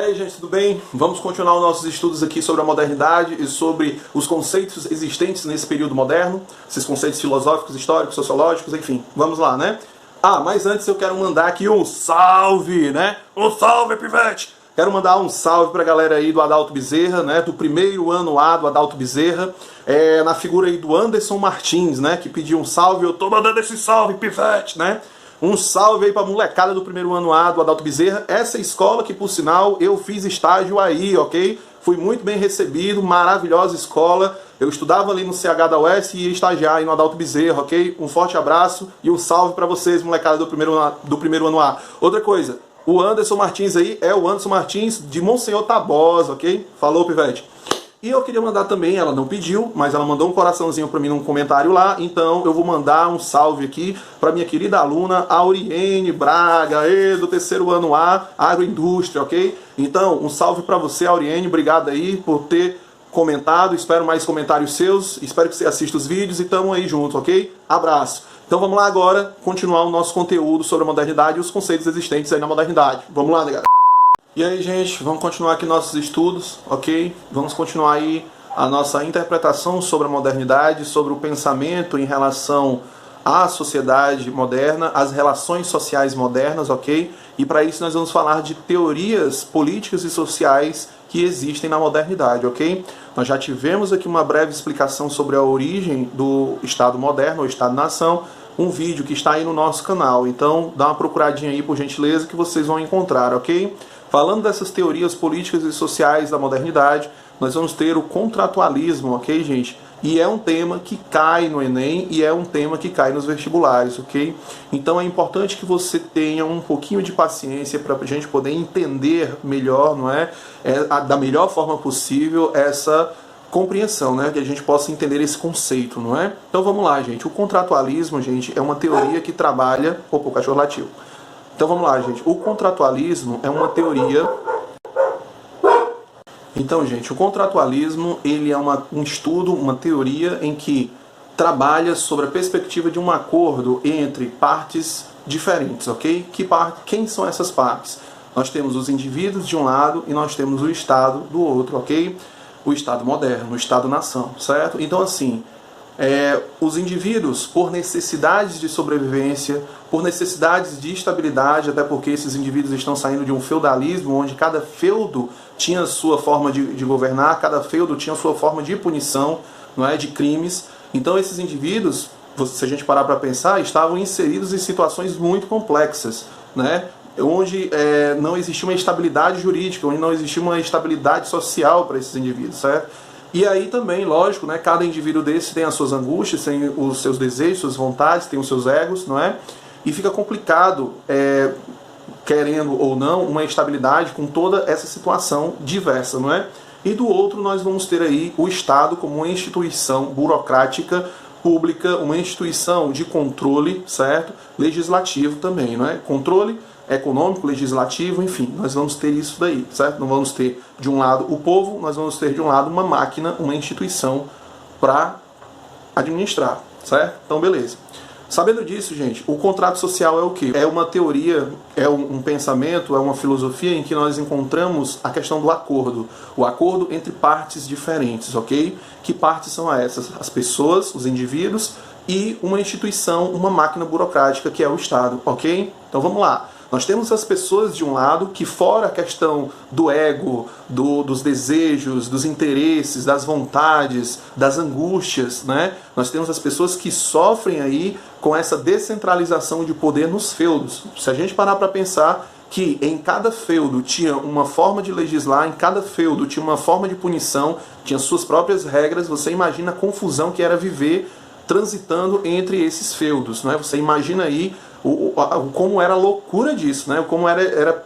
aí, gente, tudo bem? Vamos continuar os nossos estudos aqui sobre a modernidade e sobre os conceitos existentes nesse período moderno, esses conceitos filosóficos, históricos, sociológicos, enfim, vamos lá, né? Mas antes eu quero mandar aqui um salve, né? Um salve, pivete! Quero mandar um salve pra galera aí do Adalto Bezerra, né? Do primeiro ano A do Adalto Bezerra, na figura aí do Anderson Martins, né? Que pediu um salve, eu tô mandando esse salve, pivete, né? Um salve aí pra molecada do primeiro ano A do Adalto Bezerra. Essa escola que, por sinal, eu fiz estágio aí, ok? Fui muito bem recebido, maravilhosa escola. Eu estudava ali no CH da UES e ia estagiar aí no Adalto Bezerra, ok? Um forte abraço e um salve pra vocês, molecada do primeiro ano A. Outra coisa, o Anderson Martins aí é o Anderson Martins de Monsenhor Tabosa, ok? Falou, pivete. E eu queria mandar também, ela não pediu, mas ela mandou um coraçãozinho pra mim num comentário lá, então eu vou mandar um salve aqui pra minha querida aluna Auriene Braga, do terceiro ano A, Agroindústria, ok? Então, um salve pra você, Auriene, obrigado aí por ter comentado, espero mais comentários seus, espero que você assista os vídeos e tamo aí junto, ok? Abraço! Então vamos lá agora, continuar o nosso conteúdo sobre a modernidade e os conceitos existentes aí na modernidade. Vamos lá, negada! E aí, gente, vamos continuar aqui nossos estudos, ok? Vamos continuar aí a nossa interpretação sobre a modernidade, sobre o pensamento em relação à sociedade moderna, às relações sociais modernas, ok? E para isso nós vamos falar de teorias políticas e sociais que existem na modernidade, ok? Nós já tivemos aqui uma breve explicação sobre a origem do Estado moderno, ou Estado-nação, um vídeo que está aí no nosso canal, então dá uma procuradinha aí por gentileza que vocês vão encontrar, ok? Falando dessas teorias políticas e sociais da modernidade, nós vamos ter o contratualismo, ok, gente? E é um tema que cai no Enem e é um tema que cai nos vestibulares, ok? Então é importante que você tenha um pouquinho de paciência para a gente poder entender melhor, não é? Da melhor forma possível essa compreensão, né? Que a gente possa entender esse conceito, não é? Então vamos lá, gente. O contratualismo, gente, é uma teoria que trabalha... Opa, o cachorro latiu. Então vamos lá, gente. O contratualismo é uma teoria... Então, gente, o contratualismo ele é um estudo, uma teoria em que trabalha sobre a perspectiva de um acordo entre partes diferentes, ok? Quem são essas partes? Nós temos os indivíduos de um lado e nós temos o Estado do outro, ok? O Estado moderno, o Estado-nação, certo? Então, assim... os indivíduos, por necessidades de sobrevivência, por necessidades de estabilidade, até porque esses indivíduos estão saindo de um feudalismo, onde cada feudo tinha sua forma de governar, cada feudo tinha sua forma de punição, não é, de crimes. Então esses indivíduos, se a gente parar para pensar, estavam inseridos em situações muito complexas, né? Onde não existia uma estabilidade jurídica, onde não existia uma estabilidade social para esses indivíduos, certo? E aí também, lógico, né, cada indivíduo desse tem as suas angústias, tem os seus desejos, suas vontades, tem os seus egos, não é? E fica complicado, querendo ou não, uma estabilidade com toda essa situação diversa, não é? E do outro nós vamos ter aí o Estado como uma instituição burocrática, pública, uma instituição de controle, certo? Legislativo também, não é? Controle econômico, legislativo, enfim, nós vamos ter isso daí, certo? Não vamos ter de um lado o povo, nós vamos ter de um lado uma máquina, uma instituição para administrar, certo? Então, beleza. Sabendo disso, gente, o contrato social é o quê? É uma teoria, é um pensamento, é uma filosofia em que nós encontramos a questão do acordo. O acordo entre partes diferentes, ok? Que partes são essas? As pessoas, os indivíduos e uma instituição, uma máquina burocrática que é o Estado, ok? Então vamos lá. Nós temos as pessoas de um lado que, fora a questão do ego, dos desejos, dos interesses, das vontades, das angústias, né? Nós temos as pessoas que sofrem aí com essa descentralização de poder nos feudos. Se a gente parar para pensar que em cada feudo tinha uma forma de legislar, em cada feudo tinha uma forma de punição, tinha suas próprias regras, você imagina a confusão que era viver transitando entre esses feudos, né? Você imagina aí como era a loucura disso, né? Como era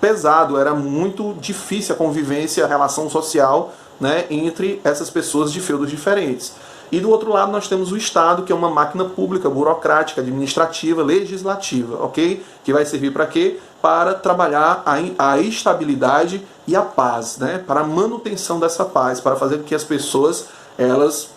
pesado, era muito difícil a convivência, a relação social, né, entre essas pessoas de feudos diferentes. E do outro lado nós temos o Estado, que é uma máquina pública, burocrática, administrativa, legislativa, ok? Que vai servir para quê? Para trabalhar a estabilidade e a paz, né? Para a manutenção dessa paz, para fazer com que as pessoas elas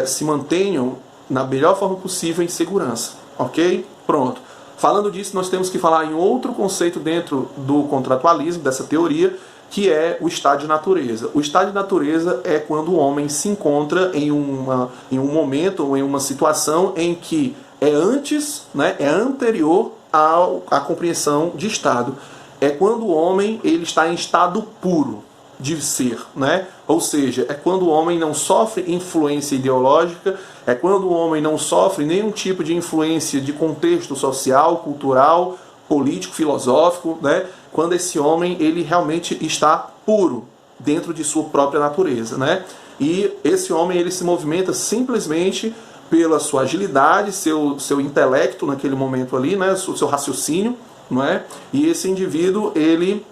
se mantenham na melhor forma possível em segurança, ok? Pronto. Falando disso, nós temos que falar em outro conceito dentro do contratualismo, dessa teoria, que é o estado de natureza. O estado de natureza é quando o homem se encontra em um momento ou em uma situação em que é antes, né, é anterior à compreensão de estado. É quando o homem ele está em estado puro de ser, né? Ou seja, é quando o homem não sofre influência ideológica, é quando o homem não sofre nenhum tipo de influência de contexto social, cultural, político, filosófico, né? Quando esse homem ele realmente está puro dentro de sua própria natureza, né? E esse homem ele se movimenta simplesmente pela sua agilidade, seu intelecto naquele momento ali, né? O seu raciocínio, não é? E esse indivíduo ele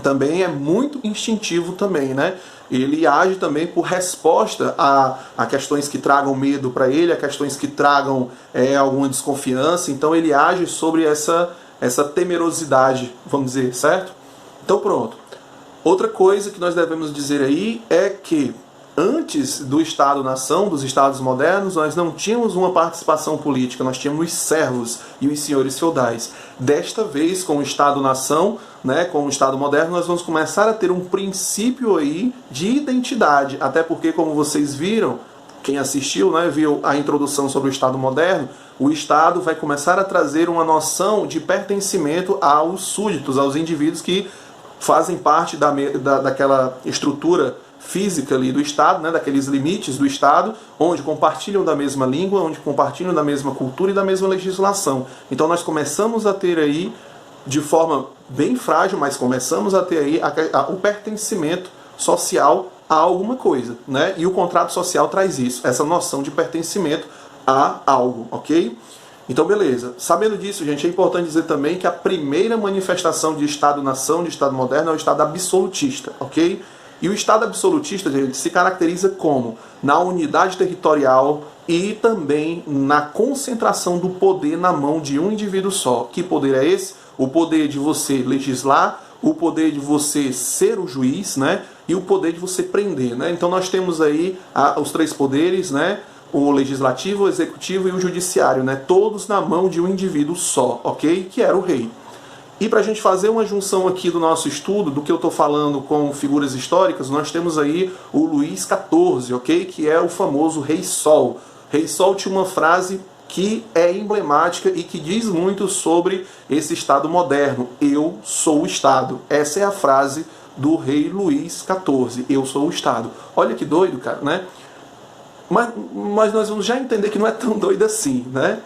também é muito instintivo também, né? Ele age também por resposta a questões que tragam medo para ele, a questões que tragam alguma desconfiança. Então ele age sobre essa temerosidade, vamos dizer, certo? Então pronto. Outra coisa que nós devemos dizer aí é que antes do Estado-nação, dos Estados modernos, nós não tínhamos uma participação política, nós tínhamos os servos e os senhores feudais. Desta vez, com o Estado-nação, né, com o Estado moderno, nós vamos começar a ter um princípio aí de identidade, até porque, como vocês viram, quem assistiu, né, viu a introdução sobre o Estado moderno, o Estado vai começar a trazer uma noção de pertencimento aos súditos, aos indivíduos que fazem parte daquela estrutura física ali do Estado, né, daqueles limites do Estado, onde compartilham da mesma língua, onde compartilham da mesma cultura e da mesma legislação. Então nós começamos a ter aí, de forma bem frágil, mas começamos a ter aí o pertencimento social a alguma coisa, né? E o contrato social traz isso, essa noção de pertencimento a algo, ok? Então, beleza. Sabendo disso, gente, é importante dizer também que a primeira manifestação de Estado-nação, de Estado moderno, é o Estado absolutista, ok? E o Estado absolutista, gente, se caracteriza como? Na unidade territorial e também na concentração do poder na mão de um indivíduo só. Que poder é esse? O poder de você legislar, o poder de você ser o juiz, né? E o poder de você prender, né? Então nós temos aí os três poderes, né? O legislativo, o executivo e o judiciário, né? Todos na mão de um indivíduo só, ok? Que era o rei. E para a gente fazer uma junção aqui do nosso estudo, do que eu estou falando com figuras históricas, nós temos aí o Luís XIV, ok? Que é o famoso Rei Sol. Rei Sol tinha uma frase que é emblemática e que diz muito sobre esse Estado moderno. Eu sou o Estado. Essa é a frase do rei Luís XIV. Eu sou o Estado. Olha que doido, cara, né? Mas nós vamos já entender que não é tão doido assim, né?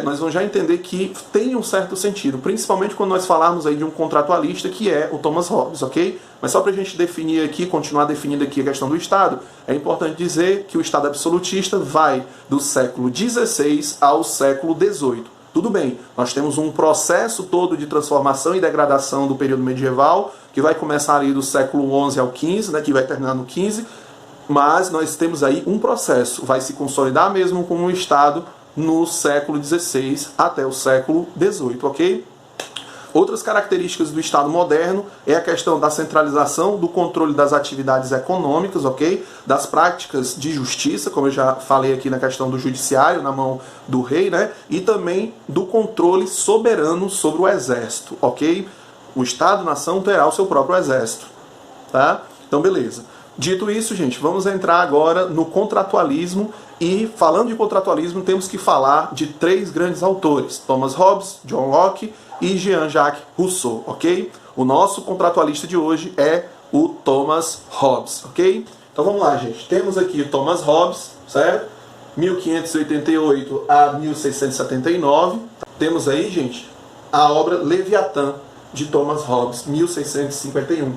Nós vamos já entender que tem um certo sentido, principalmente quando nós falarmos aí de um contratualista que é o Thomas Hobbes, ok? Mas só para a gente definir aqui, continuar definindo aqui a questão do Estado, é importante dizer que o Estado absolutista vai do século XVI ao século XVIII. Tudo bem, nós temos um processo todo de transformação e degradação do período medieval, que vai começar ali do século XI ao XV, né, que vai terminar no XV, mas nós temos aí um processo, vai se consolidar mesmo como um Estado no século XVI até o século XVIII, ok? Outras características do Estado moderno é a questão da centralização do controle das atividades econômicas, ok? Das práticas de justiça, como eu já falei aqui na questão do judiciário, na mão do rei, né? E também do controle soberano sobre o exército, ok? O Estado-nação terá o seu próprio exército, tá? Então, beleza. Dito isso, gente, vamos entrar agora no contratualismo e, falando de contratualismo, temos que falar de três grandes autores, Thomas Hobbes, John Locke e Jean-Jacques Rousseau, ok? O nosso contratualista de hoje é o Thomas Hobbes, ok? Então vamos lá, gente. Temos aqui o Thomas Hobbes, certo? 1588 a 1679. Temos aí, gente, a obra Leviatã de Thomas Hobbes, 1651.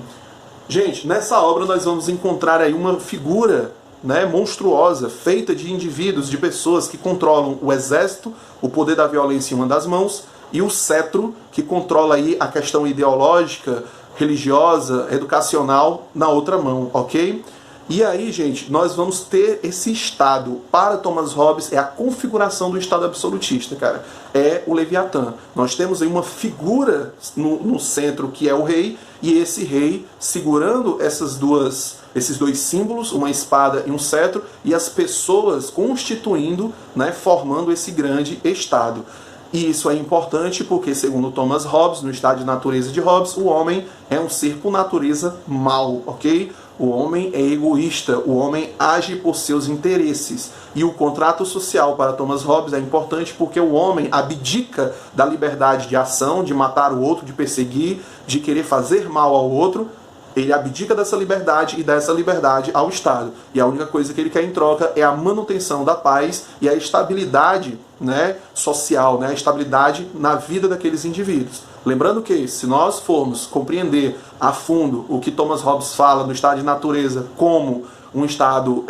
Gente, nessa obra nós vamos encontrar aí uma figura, né, monstruosa, feita de indivíduos, de pessoas que controlam o exército, o poder da violência em uma das mãos, e o cetro, que controla aí a questão ideológica, religiosa, educacional, na outra mão, ok? E aí, gente, nós vamos ter esse Estado. Para Thomas Hobbes, é a configuração do Estado absolutista, cara. É o Leviatã. Nós temos aí uma figura no centro, que é o rei, e esse rei segurando esses dois símbolos, uma espada e um cetro, e as pessoas constituindo, né, formando esse grande Estado. E isso é importante porque, segundo Thomas Hobbes, no estado de natureza de Hobbes, o homem é um ser por natureza mau, ok? O homem é egoísta, o homem age por seus interesses. E o contrato social para Thomas Hobbes é importante porque o homem abdica da liberdade de ação, de matar o outro, de perseguir, de querer fazer mal ao outro. Ele abdica dessa liberdade e dá essa liberdade ao Estado. E a única coisa que ele quer em troca é a manutenção da paz e a estabilidade, né, social, né, a estabilidade na vida daqueles indivíduos. Lembrando que, se nós formos compreender a fundo o que Thomas Hobbes fala no estado de natureza como um estado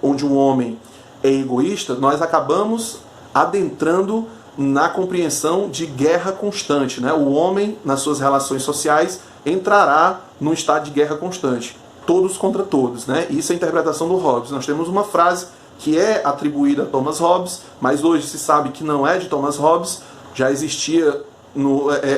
onde o homem é egoísta, nós acabamos adentrando na compreensão de guerra constante, né? O homem, nas suas relações sociais, entrará num estado de guerra constante, todos contra todos, né? Isso é a interpretação do Hobbes. Nós temos uma frase que é atribuída a Thomas Hobbes, mas hoje se sabe que não é de Thomas Hobbes, já existia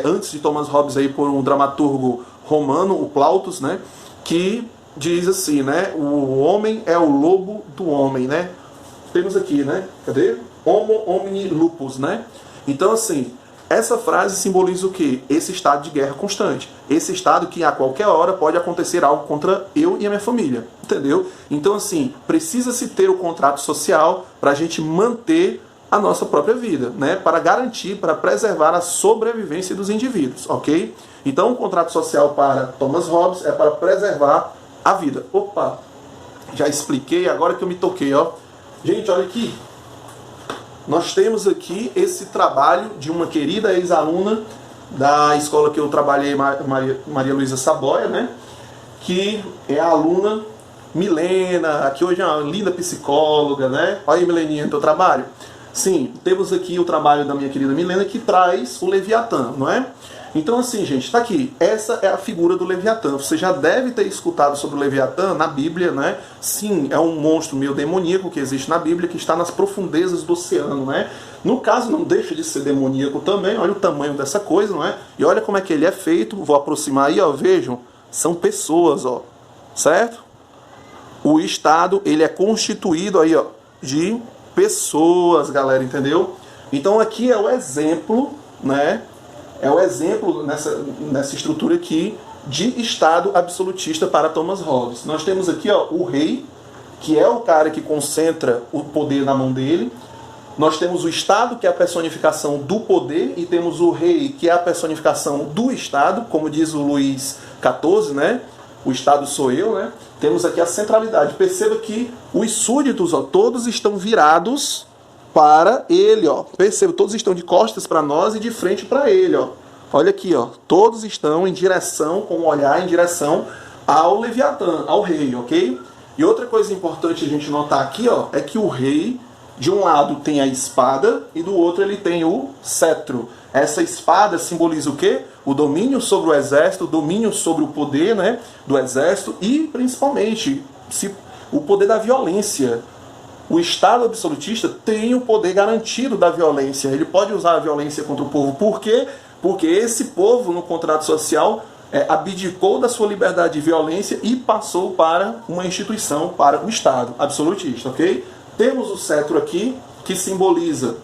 antes de Thomas Hobbes aí por um dramaturgo romano, o Plautus, né? Que diz assim, né? O homem é o lobo do homem, né? Temos aqui, né? Cadê? Homo homini lupus, né? Então, assim, essa frase simboliza o quê? Esse estado de guerra constante. Esse estado que a qualquer hora pode acontecer algo contra eu e a minha família. Entendeu? Então, assim, precisa-se ter o contrato social para a gente manter a nossa própria vida, né? Para garantir, para preservar a sobrevivência dos indivíduos, ok? Então, o contrato social para Thomas Hobbes é para preservar a vida. Opa! Já expliquei, agora que eu me toquei, ó. Gente, olha aqui. Nós temos aqui esse trabalho de uma querida ex-aluna da escola que eu trabalhei, Maria Luísa Saboia, né? Que é a aluna Milena, que hoje é uma linda psicóloga, né? Olha aí, Mileninha, teu trabalho. Sim, temos aqui o trabalho da minha querida Milena que traz o Leviatã, não é? Então, assim, gente, está aqui. Essa é a figura do Leviatã. Você já deve ter escutado sobre o Leviatã na Bíblia, né? Sim, é um monstro meio demoníaco que existe na Bíblia, que está nas profundezas do oceano, né? No caso, não deixa de ser demoníaco também. Olha o tamanho dessa coisa, não é? E olha como é que ele é feito. Vou aproximar aí, ó. Vejam, são pessoas, ó. Certo? O Estado, ele é constituído aí, ó, de pessoas, galera, entendeu? Então aqui é o exemplo, né? É o exemplo nessa estrutura aqui de Estado absolutista para Thomas Hobbes. Nós temos aqui, ó, o rei, que é o cara que concentra o poder na mão dele. Nós temos o Estado, que é a personificação do poder, e temos o rei, que é a personificação do Estado, como diz o Luís XIV, né? O Estado sou eu, né? Temos aqui a centralidade. Perceba que os súditos, ó, todos estão virados para ele, ó. Perceba, todos estão de costas para nós e de frente para ele, ó. Olha aqui, ó. Todos estão em direção, com o olhar em direção ao Leviatã, ao rei, ok? E outra coisa importante a gente notar aqui, ó, é que o rei, de um lado tem a espada e do outro ele tem o cetro. Essa espada simboliza o quê? O domínio sobre o exército, o domínio sobre o poder, né, do exército e, principalmente, o poder da violência. O Estado absolutista tem o poder garantido da violência. Ele pode usar a violência contra o povo. Por quê? Porque esse povo, no contrato social, abdicou da sua liberdade de violência e passou para uma instituição, para o Estado absolutista, ok? Temos o cetro aqui, que simboliza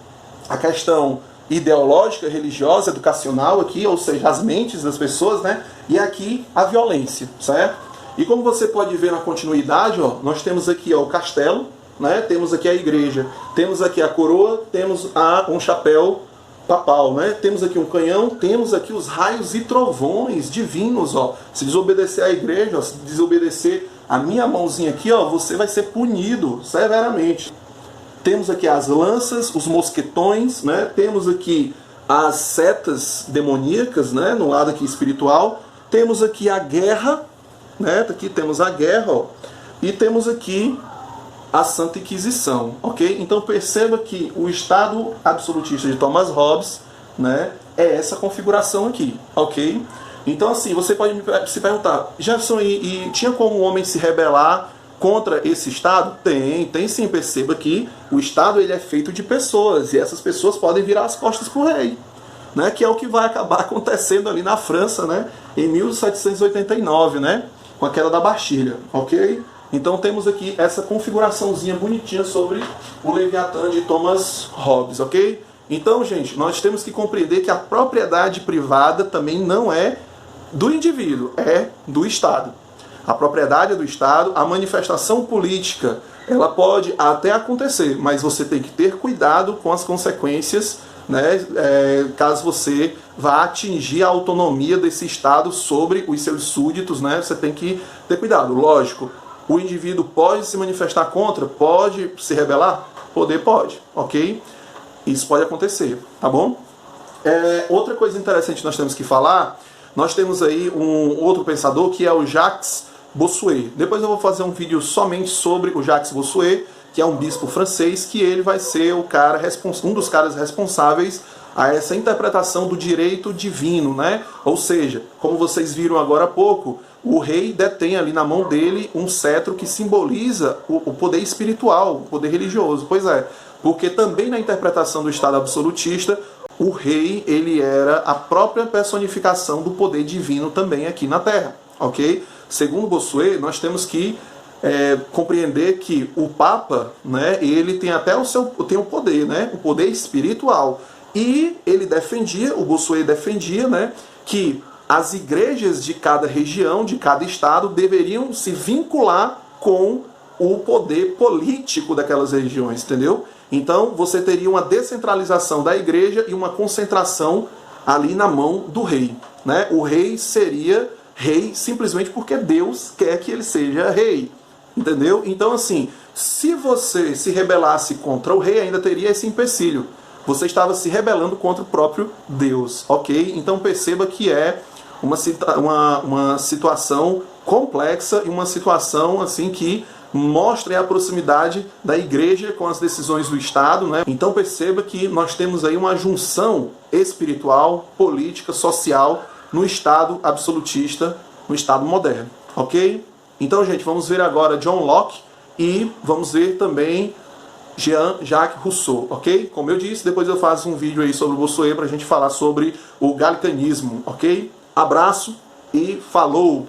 a questão ideológica, religiosa, educacional aqui, ou seja, as mentes das pessoas, né? E aqui a violência, certo? E como você pode ver na continuidade, ó, nós temos aqui, ó, o castelo, né? Temos aqui a igreja, temos aqui a coroa, temos um chapéu papal, né? Temos aqui um canhão, temos aqui os raios e trovões divinos, ó. Se desobedecer à igreja, ó, se desobedecer a minha mãozinha aqui, ó, você vai ser punido severamente. Temos aqui as lanças, os mosquetões, né? Temos aqui as setas demoníacas, né? No lado aqui espiritual. Temos aqui a guerra, né? Aqui temos a guerra, ó. E temos aqui a Santa Inquisição, ok? Então perceba que o Estado absolutista de Thomas Hobbes, né, é essa configuração aqui, ok? Então, assim, você pode se perguntar, Jefferson, e tinha como o homem se rebelar contra esse Estado? Tem sim. Perceba que o Estado, ele é feito de pessoas, e essas pessoas podem virar as costas para o rei, né, que é o que vai acabar acontecendo ali na França, né, em 1789, né, com a queda da Bastilha, ok? Então temos aqui essa configuraçãozinha bonitinha sobre o Leviatã de Thomas Hobbes, ok? Então, gente, nós temos que compreender que a propriedade privada também não é do indivíduo, é do Estado. A propriedade é do Estado, a manifestação política, ela pode até acontecer, mas você tem que ter cuidado com as consequências, né, caso você vá atingir a autonomia desse Estado sobre os seus súditos, né, você tem que ter cuidado. Lógico, o indivíduo pode se manifestar contra, pode se rebelar? Pode, ok? Isso pode acontecer, tá bom? Outra coisa interessante que nós temos que falar, nós temos aí um outro pensador que é o Jacques Bossuet. Depois eu vou fazer um vídeo somente sobre o Jacques Bossuet, que é um bispo francês, que ele vai ser um dos caras responsáveis a essa interpretação do direito divino, né? Ou seja, como vocês viram agora há pouco, o rei detém ali na mão dele um cetro que simboliza o poder espiritual, o poder religioso. Pois é, porque também na interpretação do Estado absolutista, o rei ele era a própria personificação do poder divino também aqui na Terra, ok? Segundo Bossuet, nós temos que compreender que o Papa, né, ele tem até tem o poder, né, o poder espiritual. E ele o Bossuet defendia, né, que as igrejas de cada região, de cada estado, deveriam se vincular com o poder político daquelas regiões, entendeu? Então você teria uma descentralização da igreja e uma concentração ali na mão do rei, né? O rei seria rei simplesmente porque Deus quer que ele seja rei, entendeu? Então assim, se você se rebelasse contra o rei, ainda teria esse empecilho. Você estava se rebelando contra o próprio Deus, ok? Então perceba que é uma situação complexa e uma situação assim que mostra a proximidade da igreja com as decisões do Estado, né? Então perceba que nós temos aí uma junção espiritual, política, social no Estado absolutista, no Estado moderno, ok? Então, gente, vamos ver agora John Locke e vamos ver também Jean-Jacques Rousseau, ok? Como eu disse, depois eu faço um vídeo aí sobre o Bossuet para a gente falar sobre o galicianismo, ok? Abraço e falou!